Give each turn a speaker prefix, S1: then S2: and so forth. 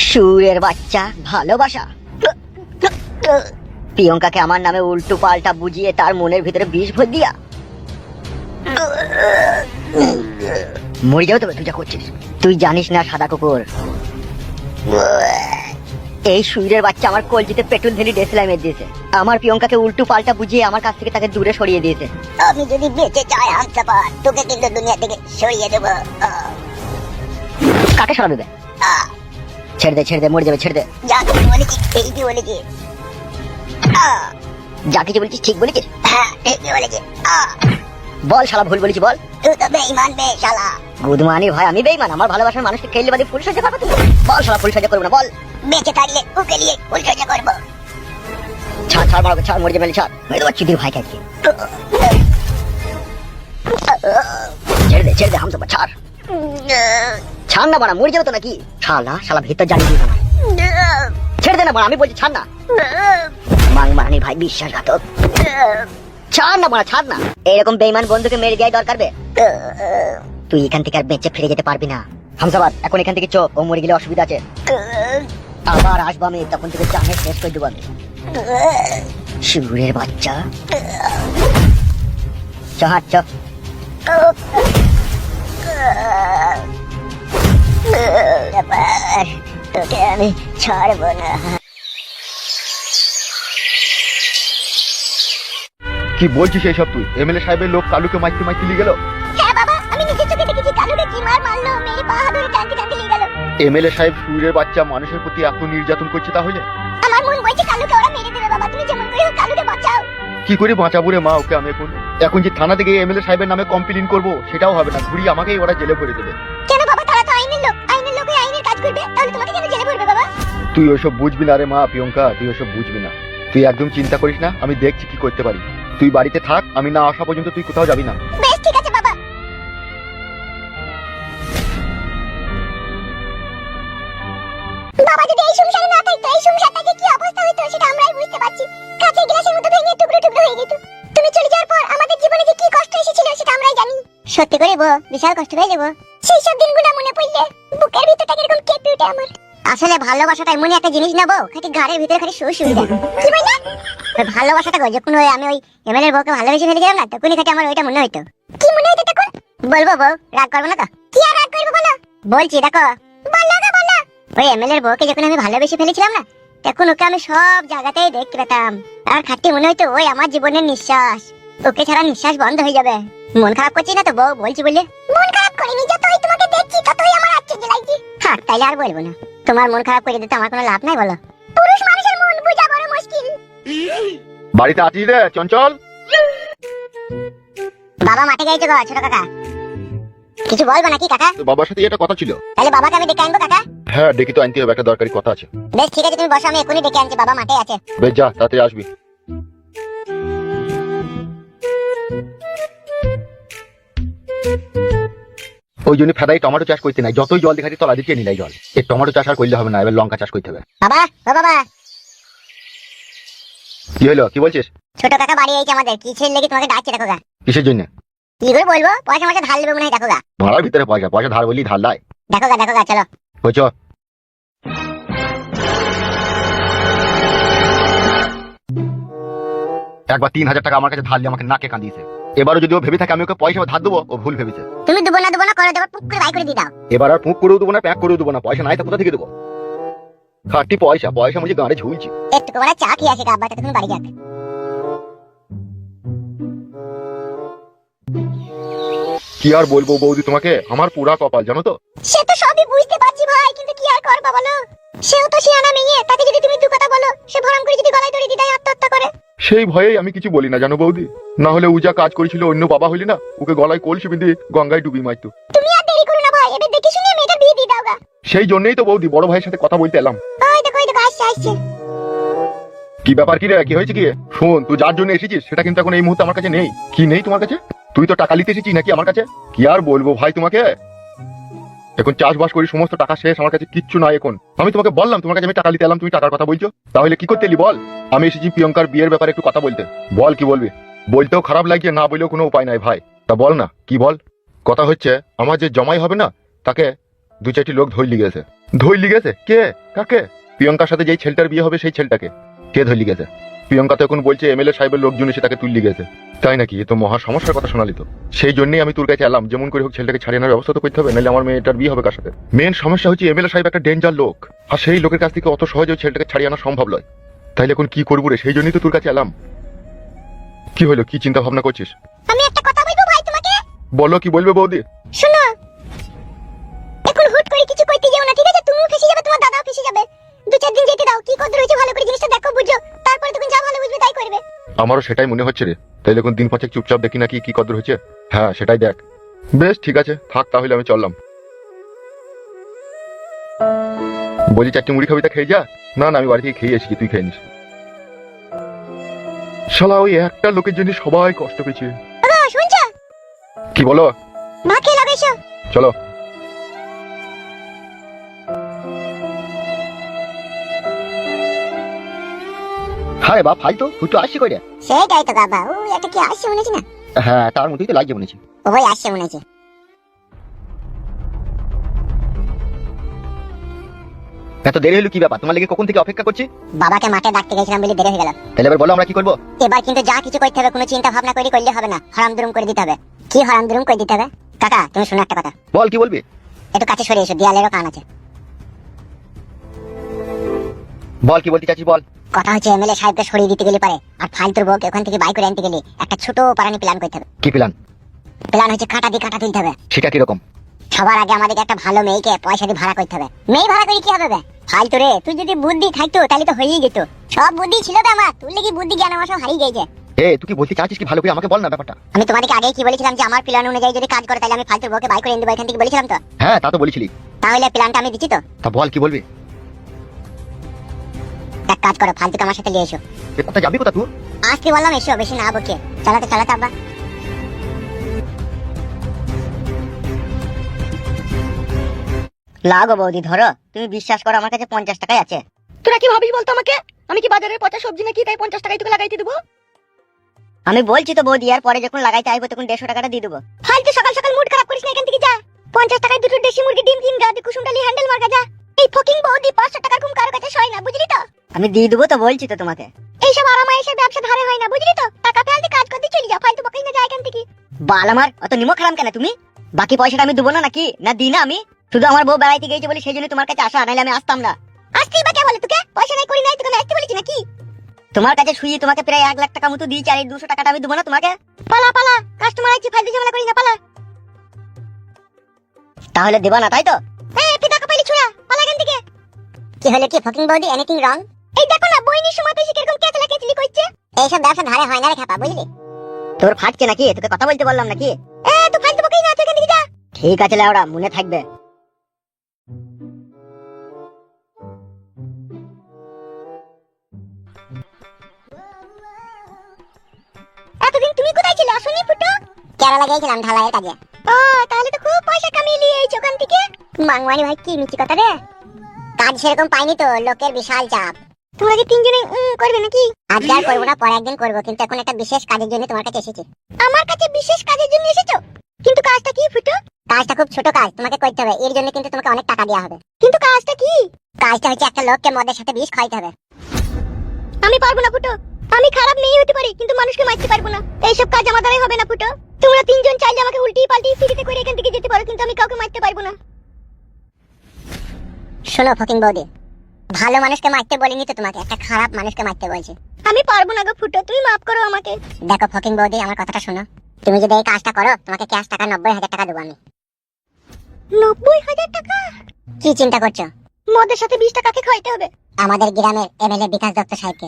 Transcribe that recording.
S1: সুরের বাচ্চা ভালোবাসা। প্রিয়ঙ্কাকে আমার নামে উল্টো পাল্টা বুঝিয়ে তার মনের ভিতরে বিষ ভর দিয়া মরে যাও। তবে তুই যা করছিস, তুই জানিস না সাদা কুকুর। এই সুরের বাচ্চা আমার কলজিতে পেট্রোল ঢেলে ডেসলাই মেরে দিয়েছে। আমার প্রিয়ঙ্কাকে উল্টো পাল্টা বুঝিয়ে আমার কাছ থেকে তাকে দূরে সরিয়ে দিয়েছে।
S2: আমি যদি বেঁচে চাই হামসাফার, তোকে কিন্তু দুনিয়া থেকে সরিয়ে দেবো।
S1: কাকে সরাবে বে? ছেড়ে দে, ছেড়ে দে, মরে যাবে, ছেড়ে দে।
S2: যা কিছু বলেছি ঠিকই বলেছি।
S1: যা কিছু বলেছিস ঠিক বলেছিস?
S2: হ্যাঁ ঠিকই বলেছি।
S1: বল শালা ভুল বলেছি বল।
S2: তুই তো বেঈমান বে শালা।
S1: গুদমানি ভাই, আমি বেঈমান? আমার ভালোবাসার মানুষকে খেললে বাদে ফুল সাজা পাবো তুমি? বল শালা ফুল সাজা করবো না, বল।
S2: বেঁচে থাকলে ওকে নিয়ে ফুলসজ্জা করবো।
S1: ছাড় ছাড় মারবে, ছাড়, মরে যাবে, ছাড়। মেরে দেবো চিদির ভাই কাটকে। ছেড়ে দে, ছেড়ে দে হামসাফা, ছাড়। ছাড় না বাড়া, মরে যাবে তো নাকি? শালা শালা ভিতর জানি দিই না। ছেড়ে দে না বাড়া, আমি বলছি ছাড় না। মাংমারানি ভাই বিশ্বাসঘাতক। ছাড় না বাড়া, ছাড় না। এরকম বেঈমান বন্ধুকে মেরে দেওয়াই দরকার বে। তুই এখান থেকে আর বেঁচে ফিরে যেতে পারবি না হামসাফার। এখন এখান থেকে চোখ, ও মরে গেলে অসুবিধা আছে। আবার আসবো আমি, তখন তোকে জানে শেষ করে দেবো আমি। সুরের বাচ্চা। চাহার চ।
S2: তোকে আমি ছাড়বো না।
S3: কি বলছিস এইসব তুই? এমএলএ সাহেবের লোক কালুকে মাইতে মাইতে নিয়ে গেল।
S2: হ্যাঁ বাবা, আমি নিজের চোখে দেখেছি কালুকে কি মার মারলো, মেরে পা ধরে টানতে টানতে নিয়ে গেল।
S3: এমএলএ সাহেব সুরের বাচ্চা মানুষের প্রতি এত নির্যাতন করছে তাহলে?
S2: আমার মন বলছে কালুকে ওরা মেরে দেবে। বাবা তুমি যেমন করে হোক কালুকে বাঁচাও।
S3: কি করে বাঁচাবো রে মা ওকে? আমি এখন যে থানা থেকে এমএলএ সাহেবের নামে কমপ্লেইন করবো সেটাও হবে না, ঘুরিয়ে আমাকেই ওরা জেলে ভরে দেবে।
S2: কেন বাবা? তারা তো আইনের লোক, আইনের লোকই আইনের কাজ করবে। তাহলে তোমাকে কেন জেলে ভরবে বাবা?
S3: তুই ওসব বুঝবি না রে মা প্রিয়ঙ্কা, তুই ওসব বুঝবি না। তুই একদম চিন্তা করিস না, আমি দেখছি কি করতে পারি। তুই বাড়িতে থাক, আমি না আসা পর্যন্ত তুই কোথাও যাবি না।
S2: বেশ ঠিক আছে বাবা। বাবা যদি এই সংসারে না থাকতো, এই সংসারটা যে কি অবস্থা হতো সেটা আমরাই বুঝতে পারছি। কাঁচের গ্লাসের মতো ভেঙে টুকরো টুকরো হয়ে যেত। তুমি চলে যাওয়ার পর আমাদের জীবনে যে কি কষ্ট এসেছিল সেটা আমরাই জানি। সত্যি করে বল, বিশাল কষ্ট হয়ে যাবো। সেই সব দিনগুলো মনে পড়লে বুকের ভিতরটা কিরকম কেঁপে ওঠে আমার। আসলে ভালোবাসাটা এমনই একটা জিনিস না বউ, খালি ঘাড়ের ভিতরে খালি সুর সুর দেয়। কি বললে? ভালোবাসাটা যখন আমি ওই এমএলএর বউকে ভালোবেসে ফেলে গেলাম না, তখনই খালি আমার ওইটা মনে হইতো। কি মনে হইতো তখন? বলবো বউ, রাগ করবো না তো? কি আর রাগ করবো বলো? বলছি দেখো। বলো না বলো। ওই এমএলএর বউকে যখন আমি ভালোবেসে ফেলেছিলাম না, তখন ওকে আমি সব জায়গাতেই দেখতে পেতাম। আর খাটতে মনে হইতো ওই আমার জীবনের নিঃশ্বাস। ওকে ছাড়া নিঃশ্বাস বন্ধ হয়ে যাবে। মন খারাপ করছি না তো বউ, বলছি বলে? মন খারাপ করিনি, যতই তোমাকে দেখছি ততই আমার আশ্চর্য লাগছে। হ্যাঁ তাইলে আর বলবো না। তোমার মন খারাপ করে দিতে আমার কোনো লাভ নাই বলো। পুরুষ মানুষের মন বোঝা বড় মুশকিল।
S3: বাড়িতে আছিস রে চঞ্চল?
S2: বাবা মাঠে গেছে গো ছোট কাকা। কিছু বলবো নাকি কাকা?
S3: বাবার সাথে এটা কথা ছিল।
S2: তাহলে বাবাকে আমি ডেকে আনবো কাকা?
S3: হ্যাঁ ডেকে তো আনতে হবে, একটা দরকারি কথা আছে।
S2: বেশ ঠিক আছে, তুমি বসো, আমি এখনই ডেকে আনছি। বাবা মাঠে আছে।
S3: বেশ যা, তাড়াতাড়ি আসবি। ওই জন্য ফেদাই টমেটো চাষ করতে নাই, যতই জল দেখাচ্ছি তলা দিকে নিলাই জল। এই টমেটো চাষ আর করলে হবে না, এবার লঙ্কা চাষ করতে হবে।
S2: বাবা ও বাবা।
S3: কি হলো, কি বলছিস?
S2: ছোট কাকা বাড়ি আইছে আমাদের, কিসের লেগে তোমাকে ডাকছে দেখো গা।
S3: কিসের জন্য?
S2: কি করে বলবো, পয়সা মাসে ধার নেবে মনে হয় দেখো গা।
S3: ভাড়ার ভিতরে পয়সা, পয়সা ধার বললি ধার লাই।
S2: দেখো গা চলো।
S3: বুঝছো? একবার 3000 টাকা আমার কাছে ধার নিয়ে আমাকে নাকে কাঁদিয়েছে। এবারও যদি ও ভেবে থাকে আমি ওকে পয়সা ধার দেবো, ও ভুল ভেবেছে।
S2: তুমি দেবো না করে দেবো, পুক করে বাই করে দিয়ে দাও।
S3: এবার আর পুক করেও দেবো না, প্যাক করেও দেবো না। পয়সা নাই তা কোথা থেকে দেবো? খাটি পয়সা, পয়সা মুঝে গাঁড়ে ঝুলছি।
S2: একটু করে চা খেয়ে আসে আব্বা, তুমি বাড়ি যাক।
S3: কি আর বলবো বৌদি তোমাকে, আমার পুরা কপাল জানো তো।
S2: সে তো সবই বুঝতে পারছি ভাই, কিন্তু কি আর করবা বলো। সেও তো শিয়ানা মেয়ে, তাকে যদি তুমি দু কথা বলো, সে ভরম করে যদি গলায় দড়ি দিয়ে দেয়, আত্মহত্যা করে।
S3: সেই ভয়েই আমি কিছু বলি না জানো বৌদি, না হলে ও যা কাজ করেছিল অন্য বাবা হইলি না, ওকে গলায় কলসি বেঁধে গঙ্গায় ডুবি মারতো।
S2: তুমি আর দেরি করো না ভাই, এবার দেখে শুনে মেয়েটা বিয়ে দিয়ে দাও গা।
S3: সেই জন্যই তো বৌদি বড় ভাইয়ের সাথে কথা বলতে এলাম।
S2: ওই দেখো আসছে।
S3: কি ব্যাপার, কি রে, কি হয়েছে কি? শোন, তুই যার জন্য এসেছিস সেটা কিন্তু এখন এই মুহূর্তে আমার কাছে নেই। কি নেই তোমার কাছে? তুই তো টাকা নিতে এসেছিস নাকি আমার কাছে? কি আর বলবো ভাই তোমাকে, এখন চাষবাস করি, সমস্ত টাকা শেষ, আমার কাছে কিচ্ছু নাই এখন। আমি তোমাকে বললাম তোমার কাছে আমি টাকা নিতে এলাম, তুমি টাকার কথা বলছো, তাহলে কি করতে এলি বল? আমি এসেছি প্রিয়ঙ্কার বিয়ের ব্যাপারে একটু কথা বলতে। বল কি বলবি? বলতেও খারাপ লাগছে, না বললেও কোনো উপায় নাই ভাই। তা বল না, কি বল? কথা হচ্ছে আমার যে জমাই হবে না, তাকে দু চারটি লোক ধরলি গেছে কে কাকে? প্রিয়ঙ্কার সাথে যেই ছেলেটার বিয়ে হবে সেই ছেলেটাকে কে ধরলি গেছে? প্রিয়ঙ্কা তো এখন বলছে এমএলএ সাহেবের লোকজন এসে তাকে তুললি গেছে। তাই নাকি? এ তো মহা সমস্যার কথা শোনালি তো। সেই জন্যই আমি তোর কাছে এলাম, যেমন করে হোক ছেলেটাকে ছাড়িয়ে আনার ব্যবস্থা তো করতে হবে, নাহলে আমার মেয়েটার বিয়ে হবে কার সাথে? মেন সমস্যা হচ্ছে এমএলএ সাহেব একটা ডেঞ্জার লোক, আর সেই লোকের কাছ থেকে অত সহজে ওই ছেলেটাকে ছাড়িয়ে আনা সম্ভব নয়। তাইলে এখন কি করবো রে? সেই জন্যই তো তোর কাছে এলাম। কি হলো, কি চিন্তা ভাবনা করছিস?
S2: আমি একটা কথা বলবো ভাই তোমাকে।
S3: বলো, কি বলবে বৌদি?
S2: শোনো, এখন হুট করে কিছু করতে যেও না, ঠিক আছে? তুমিও ফেসে যাবে, তোমার দাদাও ফেসে যাবে। 2-4 দিন যেতে দাও, কি কদর হয়েছে ভালো করে জিনিসটা দেখো, বুঝো, তারপরে তুমি যা ভালো বুঝবে তাই করবে।
S3: আমারও সেটাই মনে হচ্ছে রে। তাইলে এখন দিন পাঁচেক চুপচাপ দেখি নাকি কি কদর হচ্ছে। হ্যাঁ, সেটাই দেখ। বেশ, ঠিক আছে, থাক তাহলে, আমি চললাম। বলি, 4টি মুড়ি খাবি? তা খেয়ে যা। না না, আমি বাড়ি থেকে খেয়ে এসেছি, তুই খেয়ে নিস। শালা ওই একটা লোকের জন্য সবাই কষ্ট পেয়েছে।
S2: দাদা শুনছো?
S3: কি বলো?
S2: মা খেয়ে লাগাইছো।
S3: চলো।
S1: হ্যাঁ বাপ, ভাই তো তুই তো আসছি কই রে?
S2: সেটাই তো বাবা, ও একটা কি আসছে মনে হচ্ছে না?
S1: হ্যাঁ, তার মধ্যেই তো লাগছে মনে হচ্ছে।
S2: ওই আসছে মনে হচ্ছে।
S1: এত দেরি হলো কি ব্যাপার? তোমার লেগে কখন থেকে অপেক্ষা করছি।
S2: বাবাকে মাঠে ডাকতে গেছিলাম বলে দেরি হয়ে গেল।
S1: তাহলে এবার বলো আমরা কি করবো?
S2: এবার কিন্তু যা কিছু করতে হবে কোনো চিন্তা ভাবনা করে করলে হবে না, হারাম দুরুম করে দিতে হবে। কি হারাম দুরুম করে দিতে হবে? কাকা তুমি শোনো একটা কথা।
S1: বল, কি বলবি?
S2: একটু কাছে সরে এসো, দেয়ালেরও কান আছে।
S1: বল, কি বলতে চাচ্ছিস বল।
S2: কথা হচ্ছে এমএলএ সাহেবকে সরিয়ে দিতে গেলে পারে, আর ফালতুর বউকে ওখান থেকে বাই করে আনতে গেলে একটা ছোট পারানি প্ল্যান করতে হবে।
S1: কি প্ল্যান?
S2: প্ল্যান হচ্ছে কাঁটা দিয়ে কাঁটা তুলতে হবে।
S1: সেটা কিরকম?
S2: সবার আগে আমাদেরকে একটা ভালো মেয়েকে পয়সা দিয়ে ভাড়া করতে হবে। মেয়ে ভাড়া করে কি হবে বে? ফালতু রে, তুই যদি বুদ্ধি থাকতো তাহলে তো হয়েই যেত। সব বুদ্ধি ছিল তো আমার, তুই কি বুদ্ধি জ্ঞান আমার সব হারিয়ে গেছে।
S1: তুই কি বলতে চাচ্ছিস কি? ভালো করে আমাকে বল না ব্যাপারটা।
S2: আমি তোমাদেরকে আগেই কি বলেছিলাম যে আমার প্ল্যান অনুযায়ী যদি কাজ করে তাহলে আমি ফালতুর বউকে বাই করে এনে দেবো এখান থেকে, বলেছিলাম তো?
S1: হ্যাঁ, তা তো বলেছিলি।
S2: তাহলে প্ল্যানটা আমি দিচ্ছি তো।
S1: তা বল, কি বলবি?
S2: এক কাজ করো, ফালতুকে আমার সাথে নিয়ে এসো।
S1: কোথায় যাবি, কোথা তুই?
S2: আসতে বললাম এসো, বেশি না বকে। চালাতে চালাতে আব্বা।
S1: লাগো বৌদি, ধরো। তুমি বিশ্বাস করো, আমার কাছে 50 টাকাই আছে। তোরা কি ভাবিস বলতো আমাকে? আমি কি বাজারের পচা সবজি নাকি, তাই 50 টাকাই তোকে লাগাইতে দেবো? আমি বলছি তো বৌদি, আর পরে যখন লাগাইতে আইবো তখন 150 টাকাটা দিয়ে দেবো।
S2: ফালতু সকাল সকাল মুড খারাপ করিস না, এখান থেকে যা। 50 টাকায় দুটো দেশি মুরগি ডিম কিন গা, কুসুম ডালি হ্যান্ডেল মার গা যা। এই ফকিং বৌদি 500 টাকার কম কারো কাছে সয় না, বুঝলি তো?
S1: আমি দিয়ে দেবো তো, বলছি তো তোমাকে।
S2: এইসব আরামায়েশের ব্যবসা ধারে হয় না, বুঝলি তো? টাকা ফেলতে কাজ করতে চলে যা, ফালতু বকিস না, যা এখান থেকে।
S1: বাল আমার, অত নিমক খারাম কেন তুমি? বাকি পয়সাটা আমি দেবো না নাকি? না দিই না আমি? শুধু আমার বউ বেড়াইতে গেছে বলে সেই জন্য তোমার কাছে আসা, নাহলে আমি আসতাম না।
S2: আসতেই বা কে বলে তোকে? পয়সা নাই করি নাই, তোকে আমি আসতে বলেছি নাকি?
S1: তোমার কাছে শুয়ে তোমাকে প্রায় 1 লাখ টাকা মতো দিয়েছি, আর এই 200 টাকাটা আমি দেবো না তোমাকে?
S2: পালা পালা, কাস্টমার আছে, ফালতু ঝামেলা করিস না, পালা।
S1: তাহলে দেবা না, তাই তো?
S2: এই ফিতা কাপাইলি ছোড়া, পালা এখান থেকে। কি হলো কি ফকিং বৌদি, এনিথিং রং? এই দেখো না, বইনির সময় তো এসে কিরকম কেচলা কেচলি করছে। এইসব ব্যবসা ধারে হয় না রে খাপা, বুঝলি?
S1: তোর ফাটছে নাকি? তোকে কথা বলতে বললাম নাকি?
S2: তুই ফালতু বকিস না, তুই এখান থেকে যা।
S1: ঠিক আছে লেওড়া, মনে থাকবে।
S2: এতদিন তুমি কোথায় ছিলে? আসনি ফুটো? কেরালা গিয়েছিলাম ঢালাইয়ের কাজে। ও, তাহলে তো খুব পয়সা কামিয়ে নিয়ে এইছো ওখান থেকে। মাংমানি ভাই, কি মিছি কথা রে। কাজ সেরকম পাইনি তো, লোকের বিশাল চাপ। তোমরা কি তিনজনে করবে নাকি? আজকে আর করবো না, পরে একদিন করবো, কিন্তু এখন একটা বিশেষ কাজের জন্য তোমার কাছে এসেছি। আমার কাছে বিশেষ কাজের জন্য এসেছো? কিন্তু কাজটা কি ফুটো? কাজটা খুব ছোট কাজ, তোমাকে করতে হবে। এর জন্য কিন্তু তোমাকে অনেক টাকা দেওয়া হবে। কিন্তু কাজটা কি? কাজটা হচ্ছে একটা লোককে মদের সাথে বিষ খাইতে হবে। আমি পারবো না ফুটো। আমি খারাপ মেয়ে হতে পারি, কিন্তু মানুষকে মারতে পারবো না। এইসব কাজ আমার দ্বারাই হবে না ফুটো। তোমরা তিনজন চাইলে আমাকে উল্টি পাল্টি ফিরিতে করে এখান থেকে যেতে পারো, কিন্তু আমি কাউকে মারতে পারবো না। শোনো ফকিং বৌদি, ভালো মানুষকে মারতে বলিনি তো তোমাকে, একটা খারাপ মানুষকে মারতে বলছি। আমি পারবো না গো ফুটো, তুমি মাফ করো আমাকে। দেখো ফকিং বৌদি, আমার কথাটা শোনো। তুমি যদি এই কাজটা করো, তোমাকে ক্যাশ টাকা 90,000 টাকা দেবো আমি। 90,000 টাকা? কি চিন্তা করছো? মদের সাথে 20 টাকাকে খাইতে হবে। আমাদের গ্রামের এমএলএ বিকাশ দত্ত সাহেবকে।